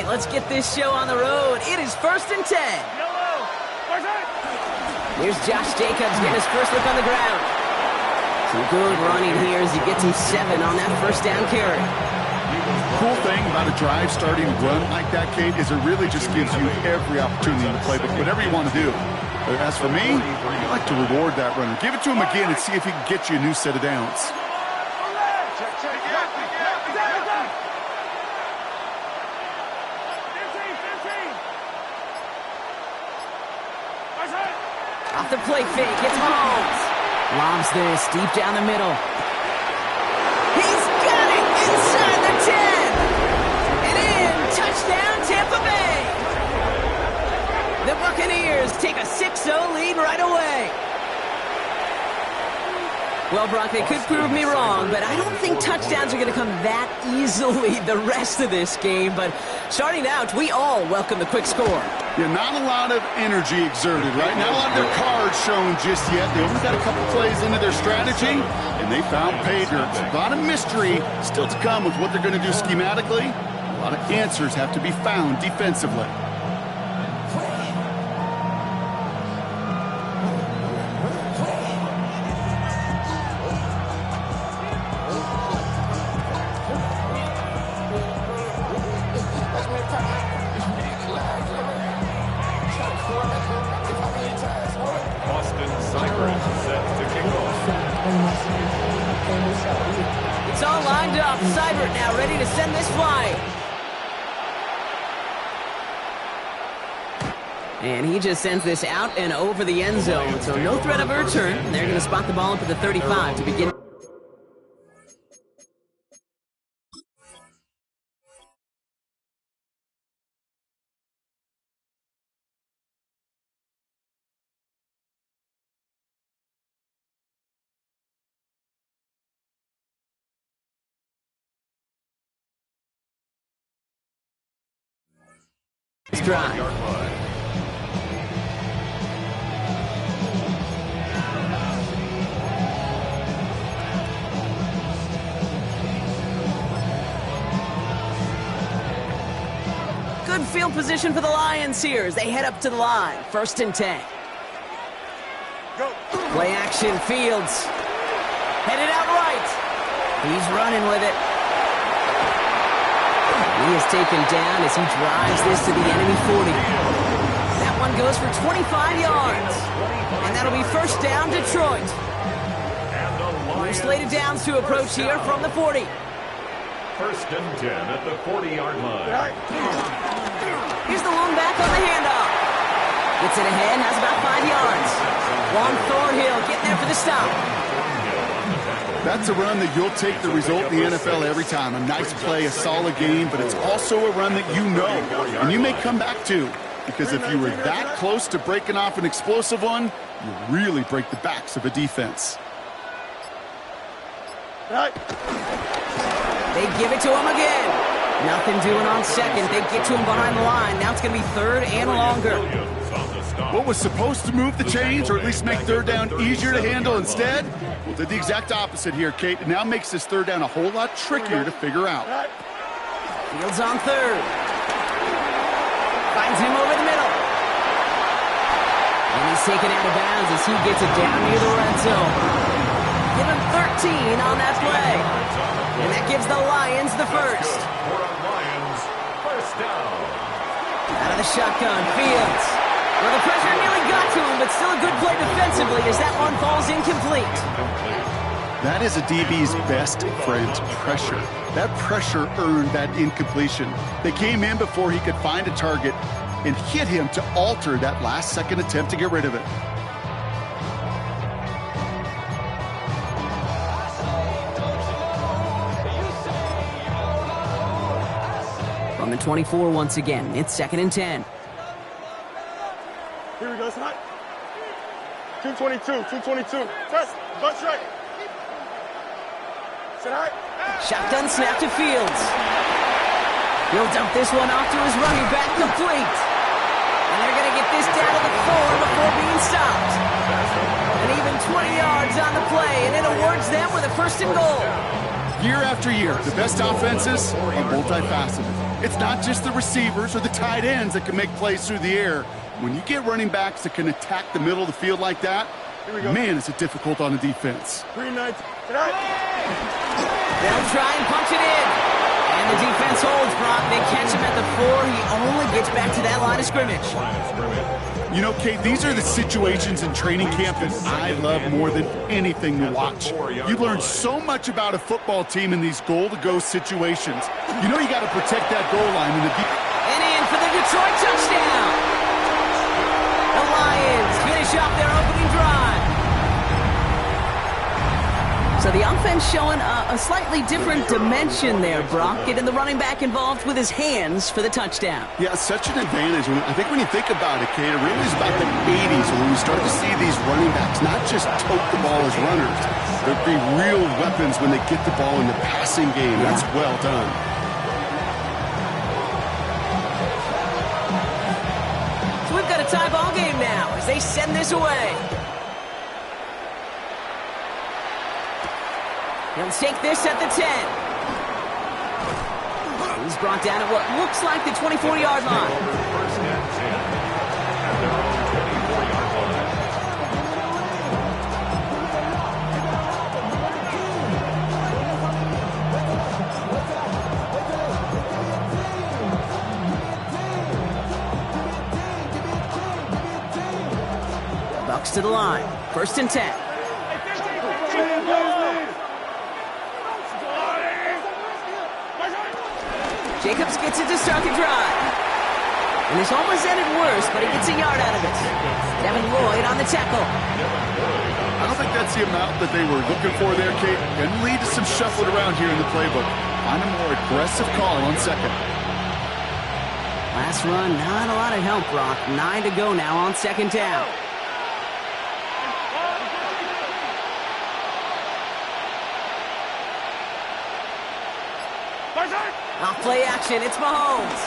right, let's get this show on the road. It is 1st and 10. Here's Josh Jacobs getting his first look on the ground. Some good running here as he gets him 7 on that first down carry. Cool thing about a drive starting run like that, Kate, is it really just gives you every opportunity in the playbook, whatever you want to do. But as for me, I like to reward that runner. Give it to him again and see if he can get you a new set of downs. Off the play fake, it's Mahomes. Lobs this deep down the middle. He's got it inside the 10. And in, touchdown Tampa Bay. The Buccaneers take a 6-0 lead right away. Well, Brock, they could prove me wrong, but I don't think touchdowns are going to come that easily the rest of this game. But starting out, we all welcome the quick score. Yeah, not a lot of energy exerted, right? Not a lot of their cards shown just yet. They only got a couple plays into their strategy, and they found pay dirt. A lot of mystery still to come with what they're going to do schematically. A lot of answers have to be found defensively. It's all lined up. Seibert now ready to send this flying. And he just sends this out and over the end zone. So no threat of a return. And they're going to spot the ball up at the 35 to begin. Drive. Good field position for the Lions here as they head up to the line. 1st and 10. Go. Play action, Fields. Headed out right. He's running with it. He is taken down as he drives this to the enemy 40. That one goes for 25 yards. And that'll be 1st down, Detroit. More slated downs to approach here from the 40. 1st and 10 at the 40-yard line. Here's the long back on the handoff. Gets it ahead, has about 5 yards. Juan Thornhill getting there for the stop. That's a run that you'll take the result in the NFL every time. A nice play, a solid game, but it's also a run that you know, and you may come back to. Because if you were that close to breaking off an explosive one, you really break the backs of a defense. They give it to him again. Nothing doing on 2nd. They get to him behind the line. Now it's going to be 3rd and longer. What was supposed to move the chains, or at least make 3rd down easier to handle instead, well, did the exact opposite here, Kate. It now makes this 3rd down a whole lot trickier to figure out. Fields on 3rd. Finds him over the middle. And he's taken out of bounds as he gets it down near the red zone. Give him 13 on that play. And that gives the Lions the 1st. Lions, 1st down. Out of the shotgun, Fields. Well, the pressure nearly got to him, but still a good play defensively as that one falls incomplete. That is a DB's best friend, pressure. That pressure earned that incompletion. They came in before he could find a target and hit him to alter that last-second attempt to get rid of it. From the 24 once again, it's 2nd and 10. Here we go, tonight. 222, 222. Test, bunch right. Tonight. Shotgun snap to Fields. He'll dump this one off to his running back, complete. And they're going to get this down to the 4 before being stopped. And even 20 yards on the play, and it awards them with a 1st and goal. Year after year, the best offenses are multifaceted. It's not just the receivers or the tight ends that can make plays through the air. When you get running backs that can attack the middle of the field like that, man, is it difficult on the defense. Green light. They'll try and punch it in. And the defense holds, Brock. They catch him at the 4. He only gets back to that line of scrimmage. You know, Kate, these are the situations in training camp that I love more than anything to watch. You learn so much about a football team in these goal-to-go situations. You know you got to protect that goal line. And in for the Detroit touchdown. The Lions finish off their opening drive. So the offense showing a slightly different dimension there, Brock. Getting the running back involved with his hands for the touchdown. Yeah, such an advantage. I think when you think about it, Kate, it really is about the 80s when we start to see these running backs not just tote the ball as runners, but be real weapons when they get the ball in the passing game. That's well done. So we've got a tie ball game now as they send this away. He'll take this at the 10. He's brought down at what looks like the 24-yard line. First and 10 at their own 24-yard line. Bucz to the line. First and 10. Jacobs gets it to start the drive. And this almost ended worse, but he gets a yard out of it. Devin Lloyd on the tackle. I don't think that's the amount that they were looking for there, Kate. Can lead to some shuffling around here in the playbook. Find a more aggressive call on second. Last run, not a lot of help, Brock. 9 to go now on second down. Off play action, it's Mahomes.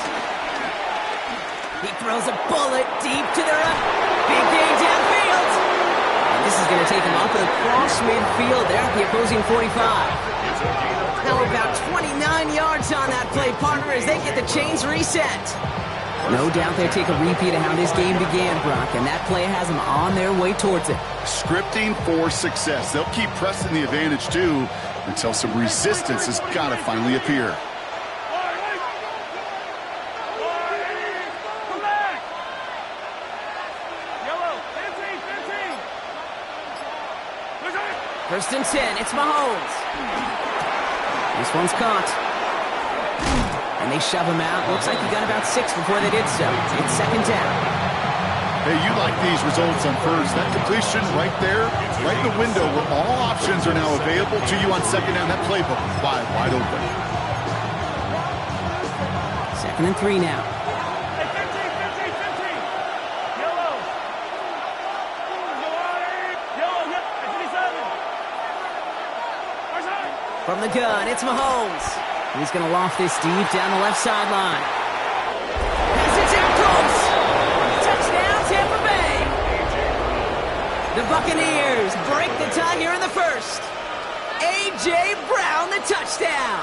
He throws a bullet deep to the right. Big gain downfield. And this is going to take him up and across midfield there at the opposing 45. Now about 29 yards on that play, partner, as they get the chains reset. No doubt they take a repeat of how this game began, Brock, and that play has them on their way towards it. Scripting for success. They'll keep pressing the advantage, too, until some resistance has got to finally appear. First and 10, it's Mahomes. This one's caught. And they shove him out. Looks like he got about 6 before they did so. It's second down. Hey, you like these results on first. That completion right there, right in the window where all options are now available to you on second down. That playbook wide open. Second and 3 now. From the gun, it's Mahomes. He's going to loft this deep down the left sideline. Pass it down close. Touchdown, Tampa Bay. The Buccaneers break the tie here in the first. A.J. Brown, the touchdown.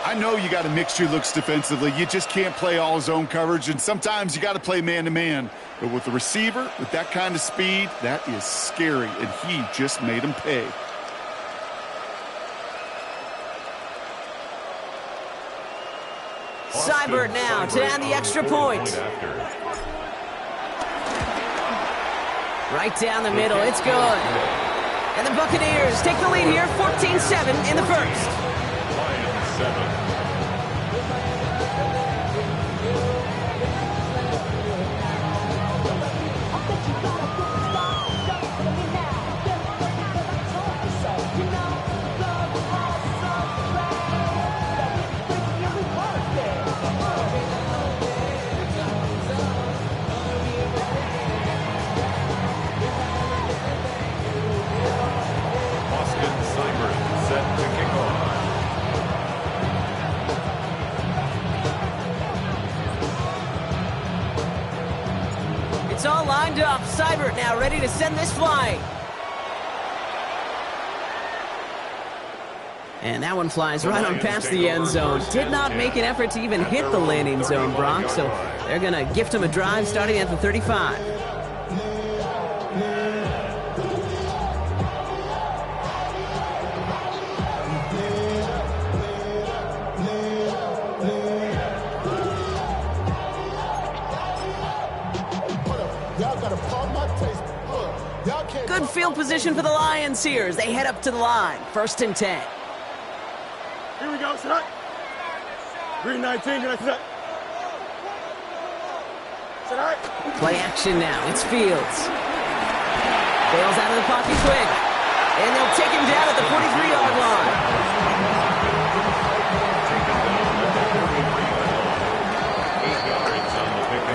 I know you got to mix your looks defensively. You just can't play all zone coverage, and sometimes you got to play man-to-man. But with the receiver, with that kind of speed, that is scary, and he just made him pay. Seibert now to add the extra point. Right down the middle, it's good. And the Buccaneers take the lead here, 14-7 in the first. Lions 7. It's all lined up. Seibert now ready to send this flying. And that one flies right on past the end zone. Did not make an effort to even hit the landing zone, Brock, so they're going to gift him a drive starting at the 35. Good field position for the Lions here as they head up to the line. 1st and 10. Here we go, set. Green 19, can I set? Set. Play action now. It's Fields. Bails out of the pocket quick. And they'll take him down at the 43-yard line.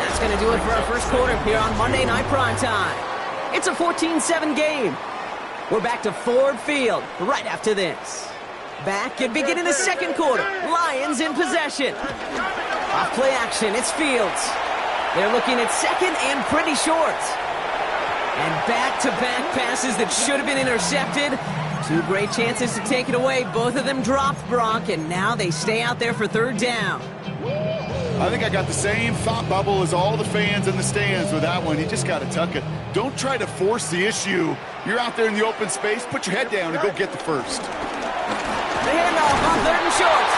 That's going to do it for our first quarter here on Monday Night Primetime. It's a 14-7 game. We're back to Ford Field right after this. Back and beginning the second quarter. Lions in possession. Off play action, it's Fields. They're looking at second and pretty short. And back-to-back passes that should have been intercepted. 2 great chances to take it away. Both of them dropped, Brock, and now they stay out there for 3rd down. I think I got the same thought bubble as all the fans in the stands with that one. You just got to tuck it. Don't try to force the issue. You're out there in the open space. Put your head down and go get the first. The handoff on 3rd and short.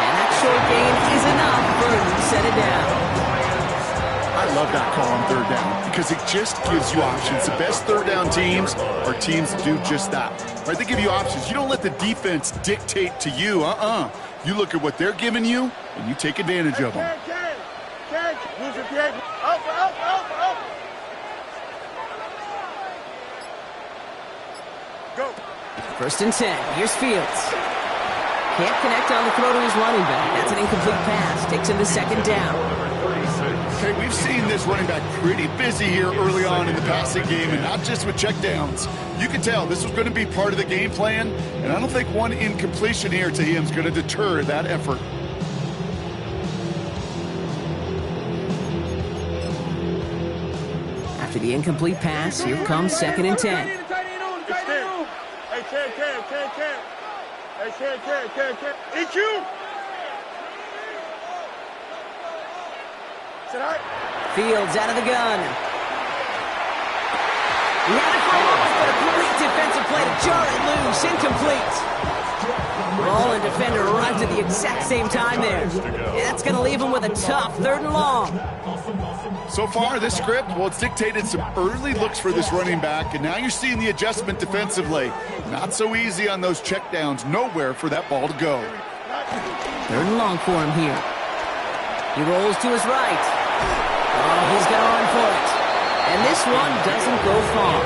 And that short gain is enough for him to set it down. I love that call on 3rd down because it just gives you options. The best 3rd down teams are teams that do just that. Right? They give you options. You don't let the defense dictate to you. You look at what they're giving you, and you take advantage of them. Lose your kick. Up. Go. 1st and 10. Here's Fields. Can't connect on the throw to his running back. That's an incomplete pass. Takes him to 2nd down. Okay, we've seen this running back pretty busy here early on in the passing game, and not just with checkdowns. You can tell this was going to be part of the game plan, and I don't think one incompletion here to him is going to deter that effort. After the incomplete pass, here comes 2nd and 10. Hey, Ken. EQ. Fields out of the gun. He had it for a moment, but a great defensive play to jar it loose. Incomplete. Ball and defender arrived at the exact same time there. And that's going to leave him with a tough 3rd and long. So far, this script, well, it's dictated some early looks for this running back, and now you're seeing the adjustment defensively. Not so easy on those checkdowns. Nowhere for that ball to go. 3rd and long for him here. He rolls to his right. Oh, he's going to run for it. And this one doesn't go far.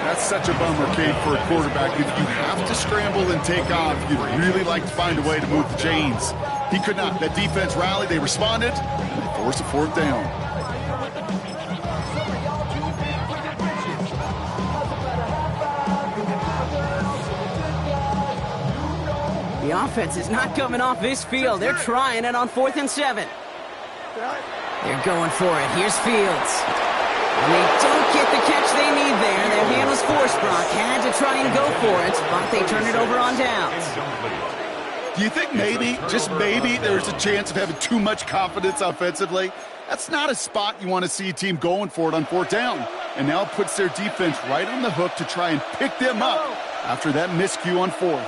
That's such a bummer, Kate, for a quarterback. If you have to scramble and take off, you'd really like to find a way to move the chains. He could not. That defense rallied. They responded. And they forced a 4th down. The offense is not coming off this field. They're trying it on 4th and 7. They're going for it. Here's Fields. And they don't get the catch they need there. Their hand was forced, Brock. Had to try and go for it, but they turned it over on downs. Do you think maybe, just maybe, there's a chance of having too much confidence offensively? That's not a spot you want to see a team going for it on 4th down. And now it puts their defense right on the hook to try and pick them up after that miscue on 4th.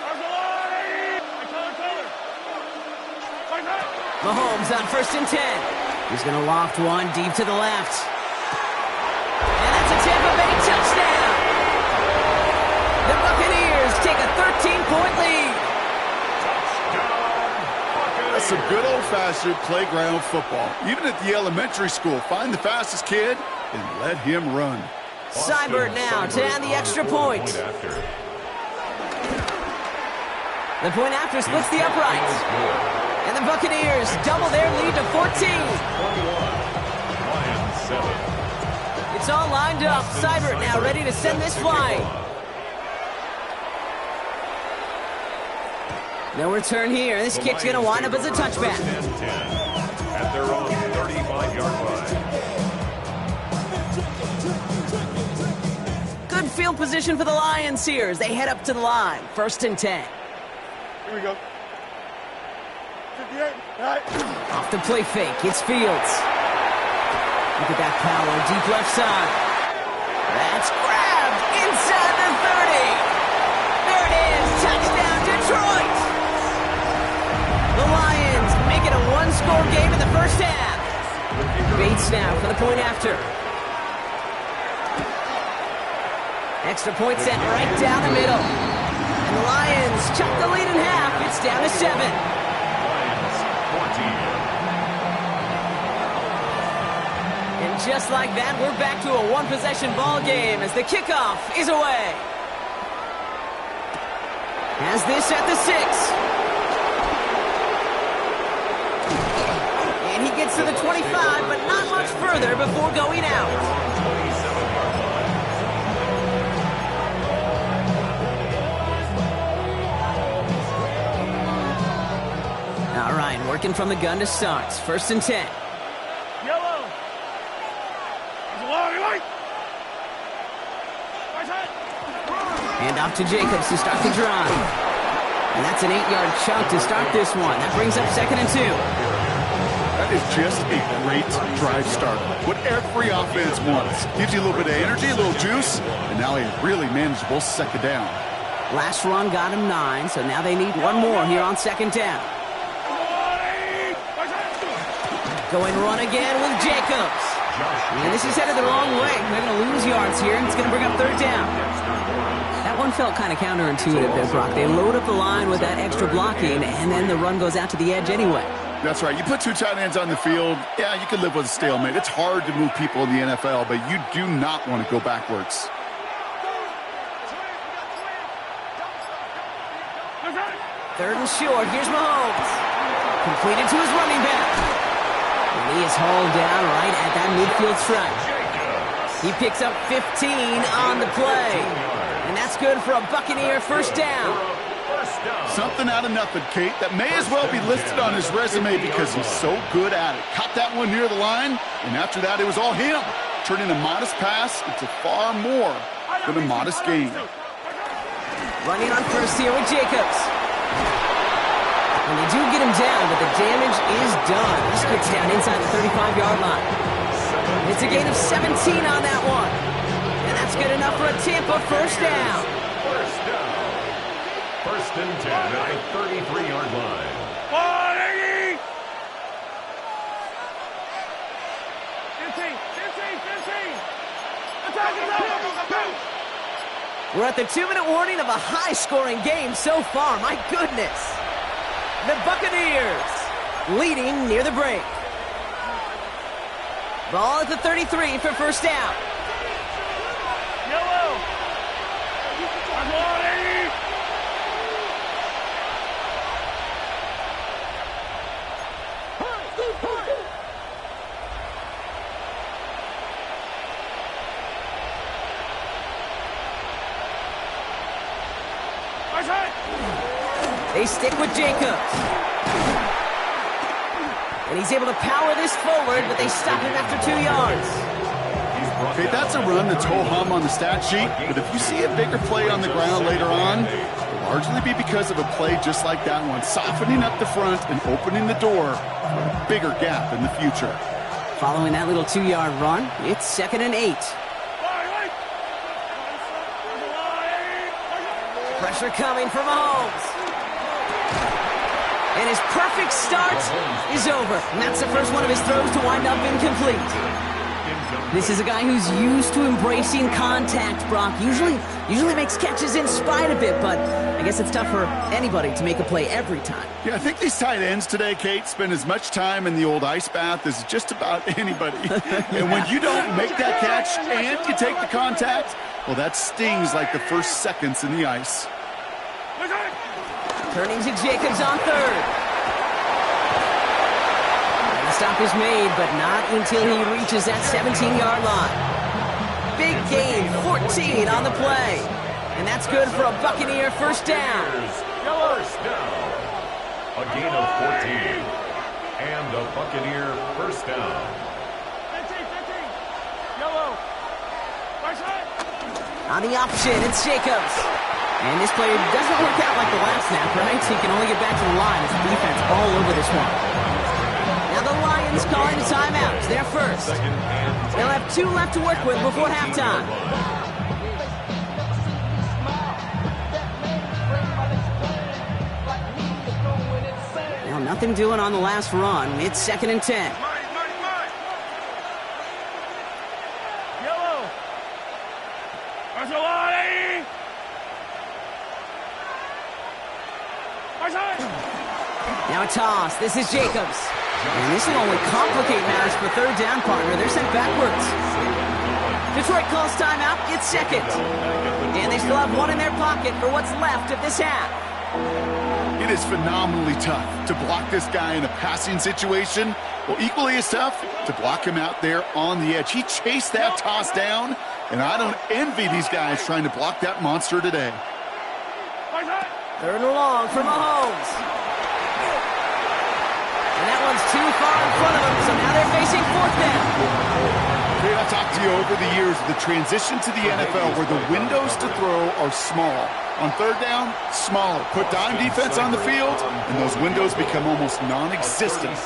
Mahomes on 1st and 10. He's going to loft one deep to the left. And that's a Tampa Bay touchdown. The Buccaneers take a 13-point lead. That's some good old-fashioned playground football. Even at the elementary school, find the fastest kid and let him run. Seibert now to add the extra point. The point after splits the uprights. And the Buccaneers double their lead to 14. It's all lined up. Seibert now ready to send this flying. No return here. This kick's going to wind up as a touchback. At their own 35-yard line. Good field position for the Lions here as they head up to the line. 1st and 10. Here we go. 58. Right. Off the play fake, it's Fields. Look at that power, deep left side. That's grabbed inside the 30. There it is, touchdown Detroit. The Lions make it a one-score game in the first half. Bates now for the point after. Extra point set right down the middle. And the Lions chuck the lead in half. It's down to 7. And just like that, we're back to a one-possession ball game as the kickoff is away. Has this at the 6. And he gets to the 25, but not much further before going out. All right, working from the gun to start. 1st and 10. Yellow. Hand off to Jacobs to start the drive. And that's an 8-yard chunk to start this one. That brings up 2nd and 2. That is just a great drive start. What every offense wants. Gives you a little bit of energy, a little juice, and now a really manageable 2nd down. Last run got him 9, so now they need one more here on 2nd down. Going run again with Jacobs. And this is headed the wrong way. They're going to lose yards here, and it's going to bring up 3rd down. That one felt kind of counterintuitive there, Brock. They load up the line with that extra blocking, and then the run goes out to the edge anyway. That's right. You put 2 tight ends on the field, yeah, you can live with a stalemate. It's hard to move people in the NFL, but you do not want to go backwards. 3rd and short. Here's Mahomes. Completed to his running back. And he is hauled down right at that midfield stripe. He picks up 15 on the play. And that's good for a Buccaneer 1st down. Something out of nothing, Kate. That may as well be listed on his resume because he's so good at it. Caught that one near the line, and after that, it was all him. Turning a modest pass into far more than a modest gain. Running on 1st here with Jacobs. And they do get him down, but the damage is done. This gets down inside the 35-yard line. It's a gain of 17 on that one. And that's good enough for a Tampa 1st down. 1st and 10 at a 33-yard line. 180! 15! We're at the 2-minute warning of a high-scoring game so far. My goodness. The Buccaneers leading near the break. Ball at the 33 for 1st down. Yellow! 180! They stick with Jacobs. And he's able to power this forward, but they stop him after 2 yards. Okay, that's a run that's ho-hum on the stat sheet, but if you see a bigger play on the ground later on, it'll largely be because of a play just like that one, softening up the front and opening the door for a bigger gap in the future. Following that little 2-yard run, it's 2nd and 8. Pressure coming from Mahomes. And his perfect start is over. And that's the first one of his throws to wind up incomplete. This is a guy who's used to embracing contact, Brock. Usually makes catches in spite of it, but I guess it's tough for anybody to make a play every time. Yeah, I think these tight ends today, Kate, spend as much time in the old ice bath as just about anybody. And when you don't make that catch and you take the contact, well, that stings like the first seconds in the ice. Turning to Jacobs on 3rd. And the stop is made, but not until he reaches that 17-yard line. Big gain, 14 on the play. And that's good for a Buccaneer 1st down. 1st down. A gain of 14. And a Buccaneer 1st down. 15. Yellow. Right side. On the option, it's Jacobs. And this play doesn't work out like the last snap, right? He can only get back to the line as the defense all over this one. Now the Lions calling a timeout. They're first. They'll have 2 left to work with before halftime. Now nothing doing on the last run. It's 2nd and 10. Now a toss. This is Jacobs. And this will only complicate matters for 3rd down, partner. They're sent backwards. Detroit calls timeout. It's 2nd. And they still have 1 in their pocket for what's left of this half. It is phenomenally tough to block this guy in a passing situation. Well, equally as tough to block him out there on the edge. He chased that toss down, and I don't envy these guys trying to block that monster today. 3rd and long for Mahomes. And that one's too far in front of them, so now they're facing 4th down. Hey, I've talked to you over the years, the transition to the NFL where the windows to throw are small. On 3rd down, smaller. Put dime defense on the field, and those windows become almost non-existent.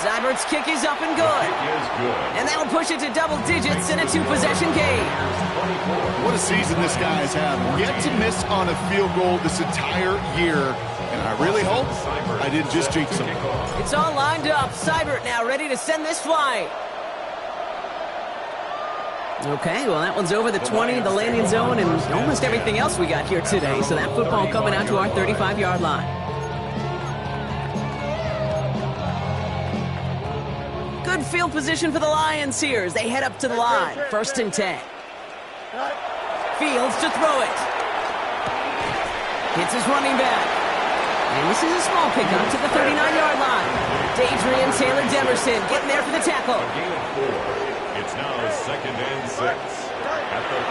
Seibert's kick is up and good. And that'll push it to double digits in a 2-possession game. What a season this guy has had. Yet to miss on a field goal this entire year. And I really hope I didn't just jinx him. It's all lined up. Seibert now ready to send this flight. Okay, well, that one's over the 20, the landing zone, and almost everything else we got here today. So that football coming out to our 35-yard line. Good field position for the Lions here as they head up to the line. 1st and 10. Fields to throw it. Hits his running back. And this is a small pickup to the 39-yard line. Adrian Taylor-Demerson getting there for the tackle. It's now 2nd and 6.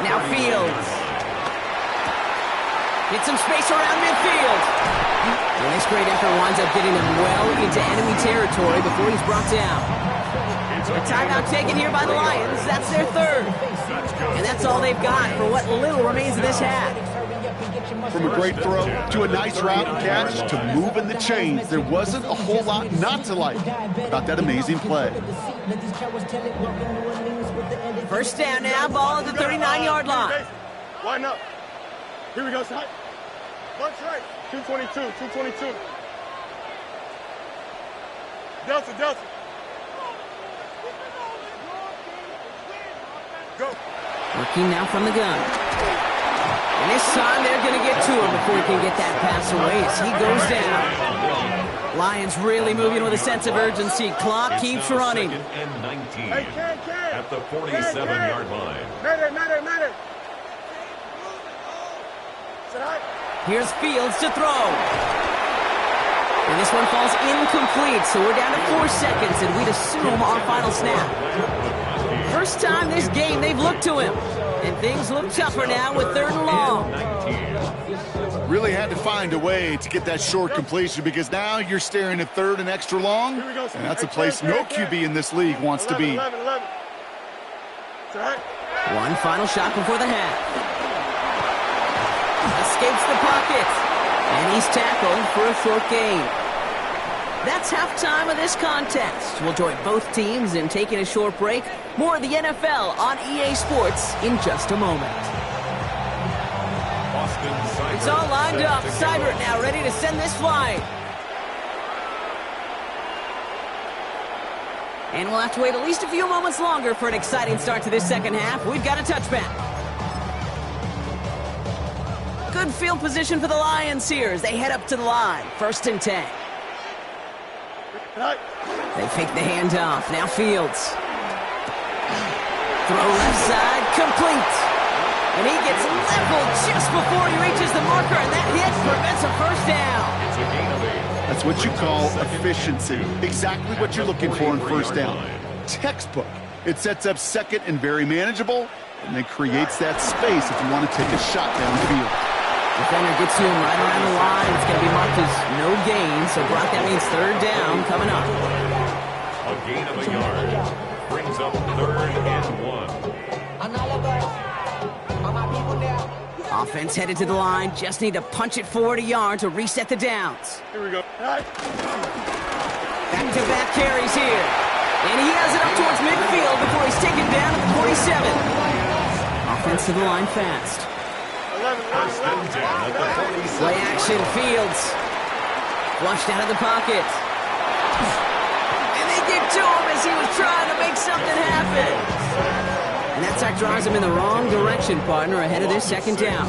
Now Fields. Get some space around midfield. And this great effort winds up getting him well into enemy territory before he's brought down. A timeout taken here by the Lions. That's their 3rd. And that's all they've got for what little remains of this half. From a great throw to a nice route and catch to moving the chains, there wasn't a whole lot not to like about that amazing play. 1st down now, ball at the 39-yard line. Line up. Here we go, side. Bunch right. 222. Delta. Go. Working now from the gun. And this time they're going to get to him before he can get that pass away as he goes down. Lions really moving with a sense of urgency. Clock keeps running. And 19 at the 47-yard line. Matter. Here's Fields to throw. And this one falls incomplete, so we're down to 4 seconds, and we'd assume our final snap. First time this game they've looked to him. And things look tougher now with 3rd and long. Really had to find a way to get that short completion because now you're staring at 3rd and extra long, and that's a place no QB in this league wants to be. 1 final shot before the half. Escapes the pocket. And he's tackled for a short gain. That's halftime of this contest. We'll join both teams in taking a short break. More of the NFL on EA Sports in just a moment. It's all lined up. Seibert now ready to send this flight. And we'll have to wait at least a few moments longer for an exciting start to this second half. We've got a touchback. Good field position for the Lions here as they head up to the line. 1st and 10. They fake the handoff. Now Fields. Throw left side, complete. And he gets leveled just before he reaches the marker, and that hit prevents a 1st down. That's what you call efficiency. Exactly what you're looking for in 1st down. Textbook. It sets up 2nd and very manageable, and then creates that space if you want to take a shot downfield. Defender gets to him right around the line. It's going to be marked as no gain, so Brock, that means 3rd down coming up. A gain of a yard brings up 3rd and 1. Offense headed to the line. Just need to punch it forward a yard to reset the downs. Here we go. Right. Back-to-back carries here. And he has it up towards midfield before he's taken down at the 47. Offense to the line fast. 11. Play action, Fields. Flushed out of the pocket. And they get to him as he was trying to make something happen. And that sack drives him in the wrong direction, partner, ahead of this second down.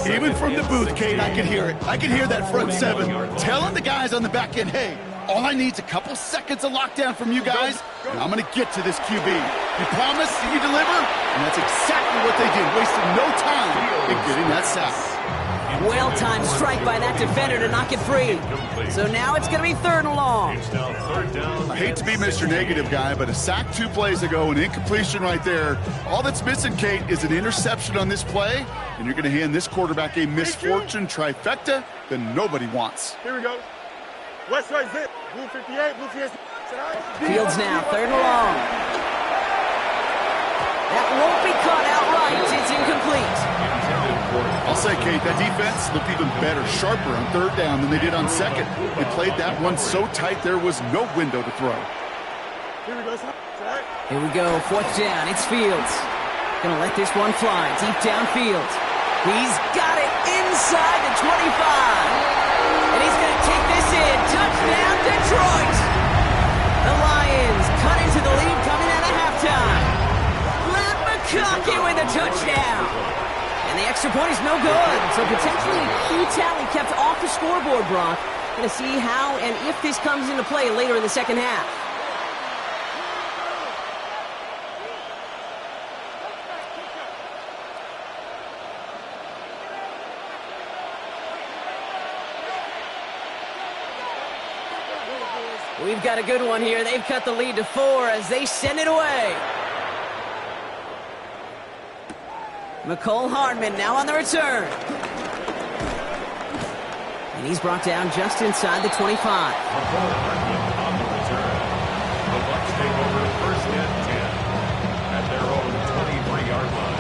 Even from the booth, Kate, I can hear it. I can hear that front seven telling the guys on the back end, hey, all I need is a couple seconds of lockdown from you guys, and I'm going to get to this QB. You promise, you deliver, and that's exactly what they did, wasting no time in getting that sack. Well-timed strike by that defender to knock it free. So now it's going to be 3rd and long. I hate to be Mr. Negative guy, but a sack 2 plays ago, an incompletion right there. All that's missing, Kate, is an interception on this play, and you're going to hand this quarterback a misfortune trifecta that nobody wants. Here we go. West side zip. Blue 58, blue 58. Fields now, 3rd and long. That won't be caught outright. It's incomplete. I'll say, Kate, that defense looked even better, sharper on 3rd down than they did on 2nd. They played that one so tight there was no window to throw. Here we go. Here we go, 4th down. It's Fields. Gonna let this one fly deep downfield. He's got it inside the 25. And he's going to take this in. Touchdown, Detroit! The Lions cut into the lead coming out of halftime. Matt McConkey with a touchdown. And the extra point is no good. So potentially a key tally kept off the scoreboard, Brock. Going to see how and if this comes into play later in the second half. We've got a good one here. They've cut the lead to 4 as they send it away. McCole Hardman now on the return. And he's brought down just inside the 25. McCole Hardman on the return. The Bucks take over 1st and 10 at their own 23-yard line.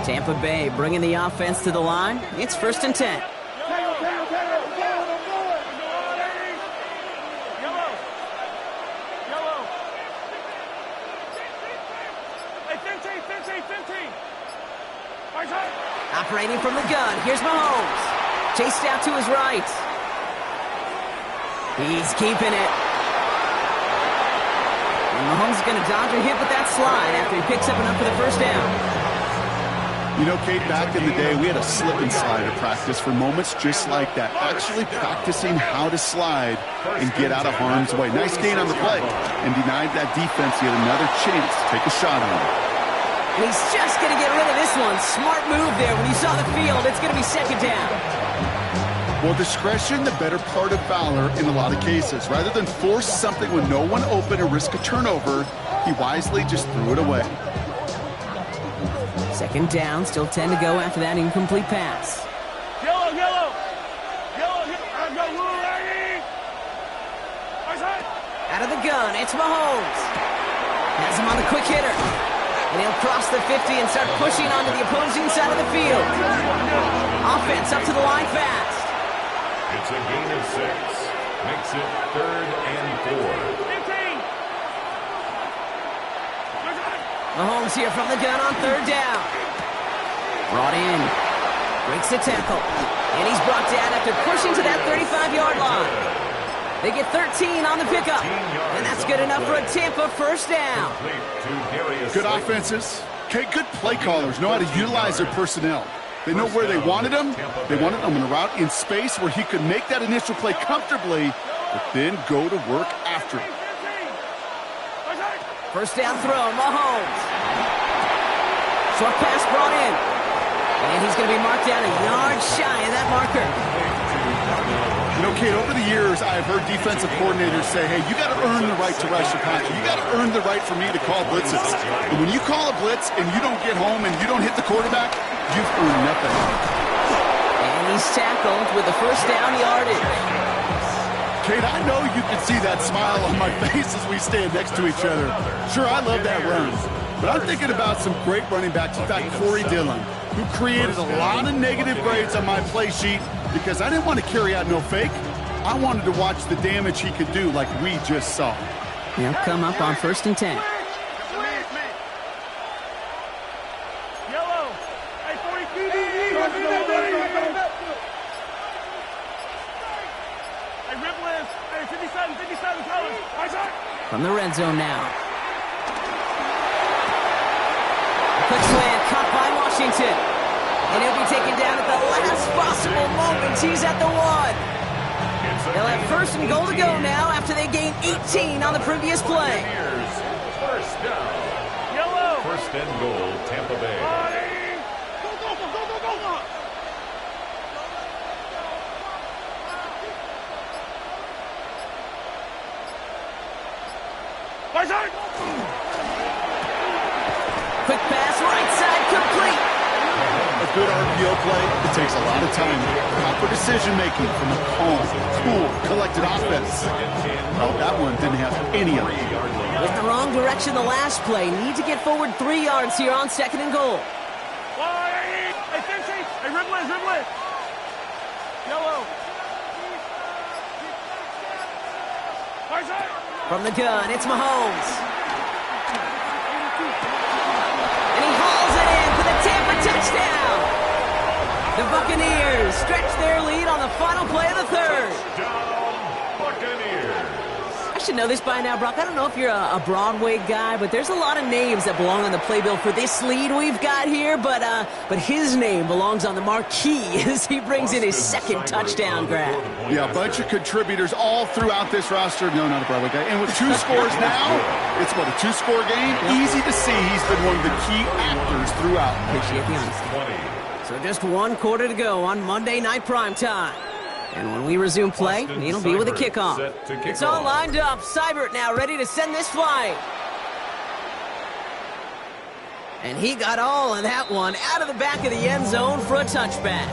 Tampa Bay bringing the offense to the line. It's 1st and 10. Operating from the gun. Here's Mahomes. Chased out to his right. He's keeping it. And Mahomes is going to dodge a hit with that slide after he picks up enough for the 1st down. You know, Kate, back in the day, we had a slip and slide at practice for moments just like that. Actually practicing how to slide and get out of harm's way. Nice gain on the play and denied that defense yet another chance to take a shot on him. And he's just going to get rid of this one. Smart move there. When you saw the field, it's going to be 2nd down. Well, discretion, the better part of valor in a lot of cases. Rather than force something with no one open or risk a turnover, he wisely just threw it away. 2nd down, still 10 to go after that incomplete pass. Yellow, yellow. Yellow, Out of the gun, it's Mahomes. Has him on the quick hitter. And he'll cross the 50 and start pushing onto the opposing side of the field. Offense up to the line fast. It's a gain of 6. Makes it 3rd and 4. Mahomes here from the gun on 3rd down. Brought in. Breaks the tackle. And he's brought down after pushing to that 35-yard line. They get 13 on the pickup. And that's good enough for a Tampa 1st down. Good offenses. Okay, good play callers know how to utilize their personnel. They know where they wanted him. They wanted him in a route in space where he could make that initial play comfortably, but then go to work after it. 1st down throw, Mahomes. Short pass brought in. And he's going to be marked down a yard shy of that marker. You know, Kate, over the years, I've heard defensive coordinators say, hey, you got to earn the right to rush the passer. You got to earn the right for me to call blitzes. And when you call a blitz and you don't get home and you don't hit the quarterback, you've earned nothing. And he's tackled with the first down yardage. Kate, I know you can see that smile on my face as we stand next to each other. Sure, I love that run. But I'm thinking about some great running backs. In fact, Corey Dillon, who created a lot of negative grades on my play sheet because I didn't want to carry out no fake. I wanted to watch the damage he could do like we just saw. They'll come up on 1st and 10. Yellow. Hey, 40 Hey, Ripple. Hey, 57 colors. From the red zone now. Quick slant, caught by Washington. And he'll be taken down at the last possible moment. He's at the 1. They'll have 1st and goal to go now after they gained 18 on the previous play. First down. Yellow. 1st and goal, Tampa Bay. Go. Quick pass, right side, complete. A good RPO play, it takes a lot of time. Proper decision-making from a calm, cool, collected offense. Well, that one didn't have any of it. With the wrong direction the last play. Need to get forward 3 yards here on 2nd and goal. Hey, Finchie. Hey, Ripple. Yellow. From the gun, it's Mahomes. And he hauls it in for the Tampa touchdown. The Buccaneers stretch their lead on the final play of the 3rd. Down, Buccaneers. I should know this by now, Brock. I don't know if you're a Broadway guy, but there's a lot of names that belong on the playbill for this lead we've got here. But his name belongs on the marquee as he brings in his 2nd touchdown grab. Yeah, a bunch of contributors all throughout this roster. No, not a Broadway guy. And with 2 scores now, it's what, a 2-score game? Easy to see he's been one of the key actors throughout. Appreciate the honesty. So just 1 quarter to go on Monday Night Primetime. And when we resume play, it'll be with a kickoff. It's all lined up. Seibert now ready to send this flight. And he got all of that one out of the back of the end zone for a touchback.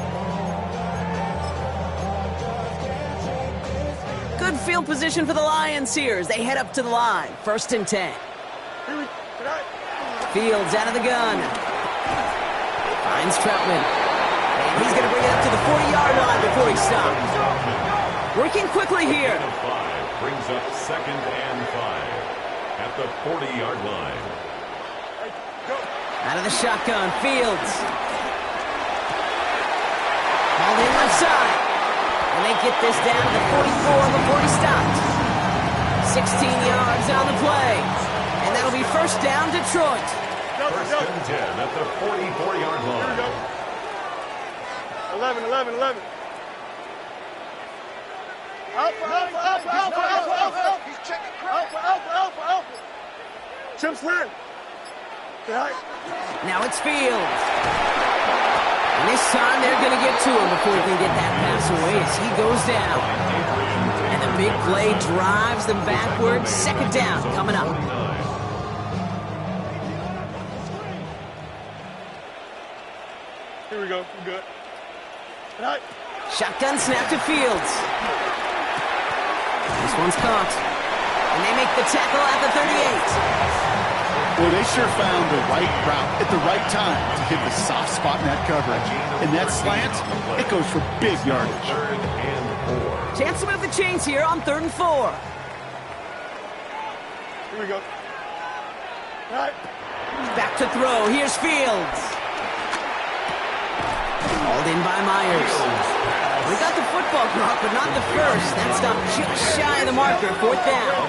Good field position for the Lions here as they head up to the line. 1st and 10. Fields out of the gun. Finds Troutman. And he's going to bring it up to the 40-yard line before he stops. Working quickly here. 5 brings up 2nd and 5 at the 40-yard line. Out of the shotgun, Fields. Called in left side. And they get this down to the 44 before he stops. 16 yards on the play. And that'll be 1st down, Detroit. 1st and 10 at the 44-yard line. 11. Alpha. He's checking Alpha. Chip slant. Now it's Fields. And this time they're going to get to him before he can get that pass away as he goes down. And the big play drives them backwards. 2nd down coming up. Here we go. We're good. Shotgun snap to Fields. This one's caught. And they make the tackle at the 38. Well, they sure found the right route at the right time to hit the soft spot in that coverage. And that slant, it goes for big yardage. 3rd and 4. Chance to move the chains here on 3rd and 4. Here we go. Back to throw. Here's Fields. Called in by Myers. We got the football drop, but not the first. That stopped just shy of the marker. 4th down.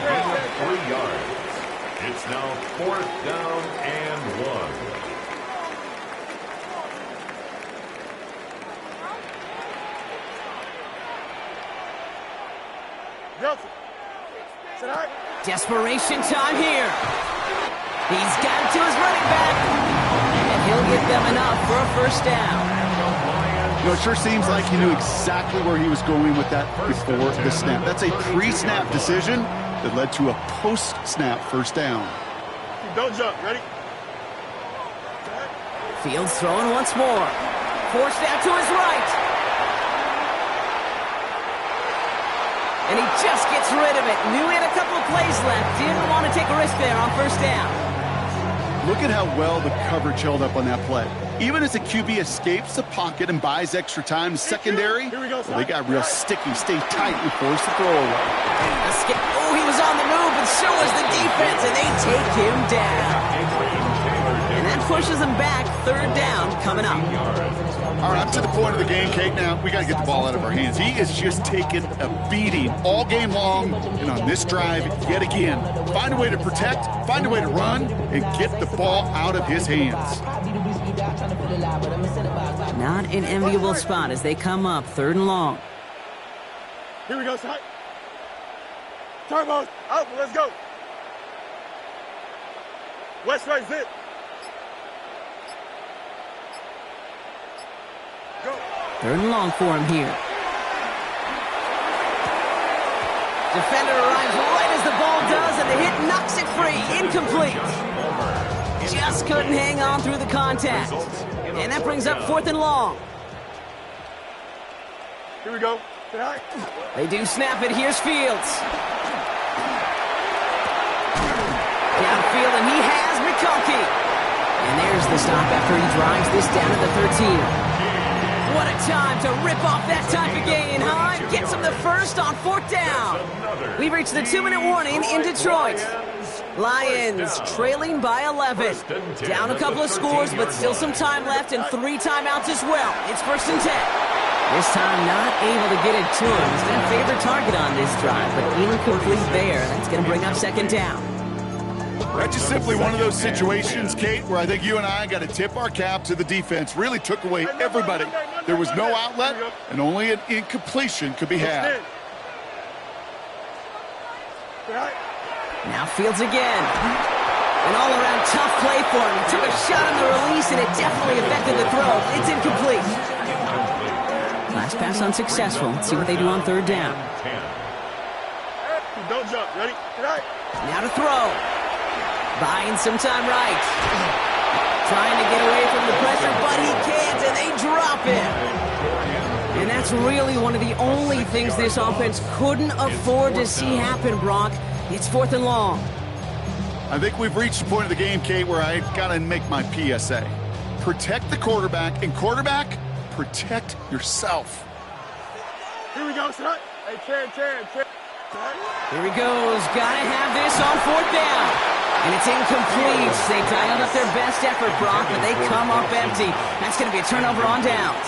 3 yards. It's now 4th down and 1. Desperation time here. He's got it to his running back. And he'll give them enough for a 1st down. You know, it sure seems like he knew exactly where he was going with that before the snap. That's a pre-snap decision that led to a post-snap 1st down. Don't jump. Ready? Fields throwing once more. Forced out to his right. And he just gets rid of it. Knew he had a couple of plays left. Didn't want to take a risk there on first down. Look at how well the coverage held up on that play. Even as the QB escapes the pocket and buys extra time in secondary, well, they got real sticky, stayed tight, and forced the throw away. Oh, he was on the move, but so was the defense, and they take him down. And that pushes them back. Third down coming up. All right, up to the point of the game, Kate. Now, we got to get the ball out of our hands. He is just taking a beating all game long, and on this drive, yet again. Find a way to protect, find a way to run, and get the ball out of his hands. Not an enviable spot as they come up, third and long. Here we go, son. Turbos, up, let's go. West right zip. Go. Third and long for him here. Defender arrives right as the ball does, and the hit knocks it free. Incomplete. Just couldn't hang on through the contact. And that brings up fourth and long. Here we go. They do snap it. Here's Fields. Downfield, and he has McConkey. And there's the stop after he drives this down to the 13. What a time to rip off that type of gain, huh? Gets him the first on fourth down. We've reached the 2-minute warning in Detroit. Lions trailing by 11. Down a couple of scores, but still some time left and 3 timeouts as well. It's first and 10. This time not able to get it to him. He's been a favorite target on this drive, but incomplete there. That's going to bring up second down. That's just simply one of those situations, Kate, where I think you and I got to tip our cap to the defense. Really took away everybody. There was no outlet, and only an incompletion could be had. Now Fields again. An all-around tough play for him. He took a shot on the release, and it definitely affected the throw. It's incomplete. Last pass unsuccessful. Let's see what they do on third down. Don't jump. Ready? Now to throw. Buying some time right. Trying to get away from the pressure, but he can't, and they drop him. And that's really one of the only things this offense couldn't afford to see happen, Brock. It's fourth and long. I think we've reached the point of the game, Kate, where I got to make my PSA. Protect the quarterback, and quarterback, protect yourself. Here we go, son. Hey, Chan. Here he goes. Gotta have this on fourth down. And it's incomplete. They dialed up their best effort, Brock, but they come up empty. That's going to be a turnover on downs.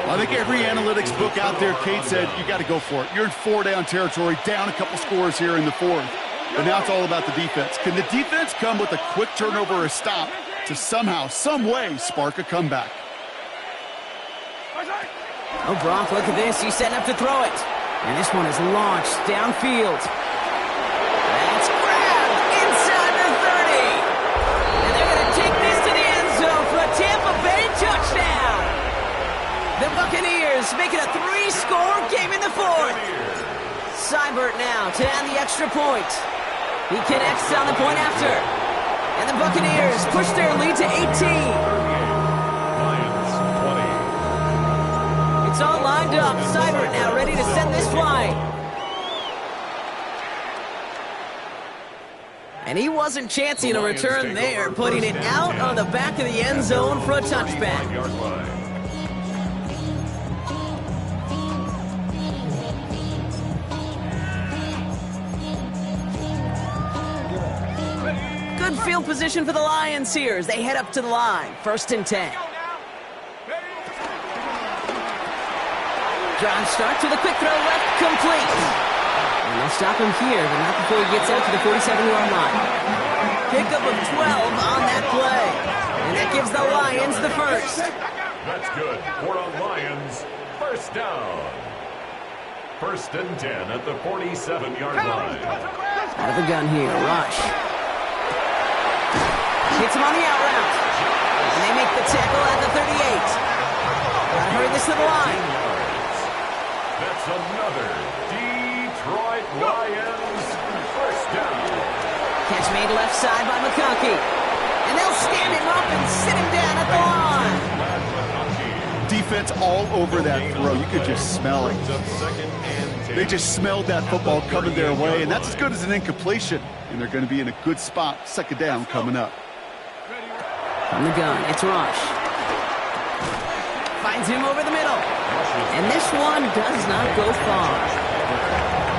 Well, I think every analytics book out there, Kate said, you got to go for it. You're in 4-down territory, down a couple scores here in the fourth. But now it's all about the defense. Can the defense come with a quick turnover or a stop to somehow, some way, spark a comeback? Oh, Brock, look at this. He's setting up to throw it. And this one is launched downfield. That's grabbed inside the 30. And they're going to take this to the end zone for a Tampa Bay touchdown. The Buccaneers make it a 3-score game in the fourth. Seibert now to add the extra point. He connects on the point after. And the Buccaneers push their lead to 18. It's all lined up. Seibert now ready to send this flying. And he wasn't chancing a return there, putting it out on the back of the end zone for a touchback. Good field position for the Lions here as they head up to the line. First and 10. Drive start to the quick throw left, complete. And they'll stop him here, but not before he gets out to the 47-yard line. Pickup of 12 on that play. And that gives the Lions the first. That's good for the Lions. First down. First and 10 at the 47-yard line. Out of the gun here, rush. Hits him on the out route. And they make the tackle at the 38. Gotta hurry this to the line. That's another Detroit Lions first down. Catch made left side by McConkey. And they'll stand him up and sit him down at the line. Defense all over that throw. You could just smell it. They just smelled that football coming their way, and that's as good as an incompletion. And they're going to be in a good spot. Second down coming up. From the gun, it's Rush. Finds him over the middle. And this one does not go far.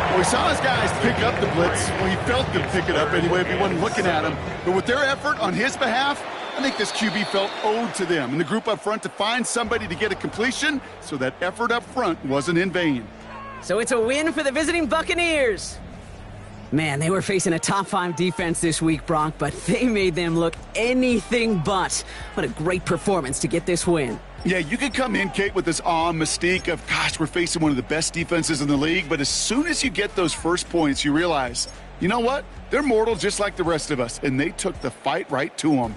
Well, we saw his guys pick up the blitz. Well, he felt them pick it up anyway if he wasn't looking at him. But with their effort on his behalf, I think this QB felt owed to them and the group up front to find somebody to get a completion, so that effort up front wasn't in vain. So it's a win for the visiting Buccaneers. Man, they were facing a top 5 defense this week, Brock, but they made them look anything but. What a great performance to get this win. Yeah, you could come in, Kate, with this awe and mystique of, gosh, we're facing one of the best defenses in the league, but as soon as you get those first points, you realize, you know what? They're mortal just like the rest of us, and they took the fight right to them.